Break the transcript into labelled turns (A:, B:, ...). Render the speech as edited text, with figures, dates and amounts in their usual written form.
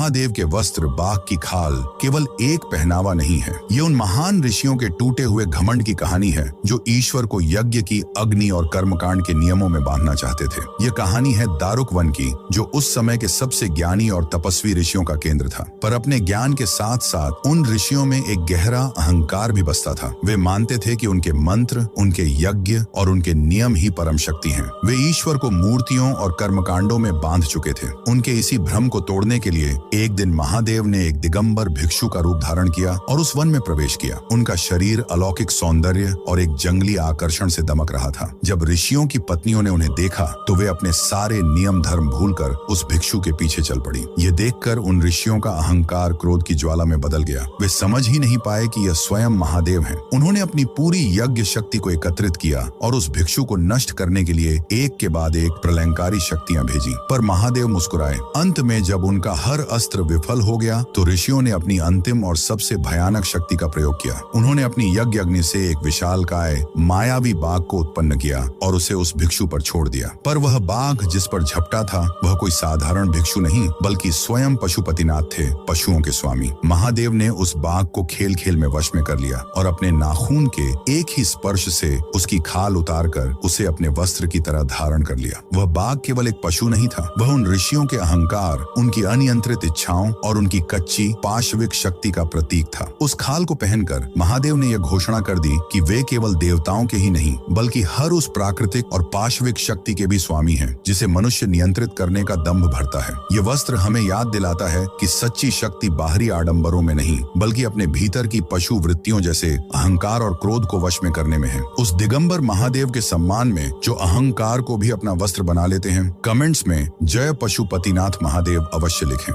A: महादेव के वस्त्र बाघ की खाल केवल एक पहनावा नहीं है, ये उन महान ऋषियों के टूटे हुए घमंड की कहानी है जो ईश्वर को यज्ञ की अग्नि और कर्मकांड के नियमों में बांधना चाहते थे। ये कहानी है दारुक वन की, जो उस समय के सबसे ज्ञानी और तपस्वी ऋषियों का केंद्र था। पर अपने ज्ञान के साथ साथ उन ऋषियों में एक गहरा अहंकार भी बसता था। वे मानते थे कि उनके मंत्र, उनके यज्ञ और उनके नियम ही परम शक्ति हैं। वे ईश्वर को मूर्तियों और कर्मकांडों में बांध चुके थे। उनके इसी भ्रम को तोड़ने के लिए एक दिन महादेव ने एक दिगंबर भिक्षु का रूप धारण किया और उस वन में प्रवेश किया। उनका शरीर अलौकिक सौंदर्य और एक जंगली आकर्षण से दमक रहा था। जब ऋषियों की पत्नियों ने उन्हें देखा तो वे अपने सारे नियम धर्म भूलकर उस भिक्षु के पीछे चल पड़ी। ये देखकर उन ऋषियों का अहंकार क्रोध की ज्वाला में बदल गया। वे समझ ही नहीं पाए कि यह स्वयं महादेव हैं। उन्होंने अपनी पूरी यज्ञ शक्ति को एकत्रित किया और उस भिक्षु को नष्ट करने के लिए एक के बाद एक प्रलयंकारी शक्तियां भेजी। पर महादेव मुस्कुराए। अंत में जब उनका हर अस्त्र विफल हो गया तो ऋषियों ने अपनी अंतिम और सबसे भयानक शक्ति का प्रयोग किया। उन्होंने अपनी यज्ञ अग्नि से एक विशालकाय मायावी बाघ को उत्पन्न किया और उसे उस भिक्षु पर छोड़ दिया। पर वह बाघ जिस पर झपटा था वह कोई साधारण भिक्षु नहीं बल्कि स्वयं पशुपतिनाथ थे, पशुओं के स्वामी। महादेव ने उस बाघ को खेल खेल में वश में कर लिया और अपने नाखून के एक ही स्पर्श से उसकी खाल उतारकर उसे अपने वस्त्र की तरह धारण कर लिया। वह बाघ केवल एक पशु नहीं था, वह उन ऋषियों के अहंकार, उनकी अनियंत्रित इच्छाओं और उनकी कच्ची पाशविक शक्ति का प्रतीक था। उस खाल को पहनकर महादेव ने यह घोषणा कर दी कि वे केवल देवताओं के ही नहीं बल्कि हर उस प्राकृतिक और पाशविक शक्ति के भी स्वामी हैं जिसे मनुष्य नियंत्रित करने का दंभ भरता है। ये वस्त्र हमें याद दिलाता है कि सच्ची शक्ति बाहरी आडंबरों में नहीं बल्कि अपने भीतर की पशु वृत्तियों जैसे अहंकार और क्रोध को वश में करने में है। उस दिगंबर महादेव के सम्मान में जो अहंकार को भी अपना वस्त्र बना लेते हैं, कमेंट्स में जय पशुपतिनाथ महादेव अवश्य लिखें।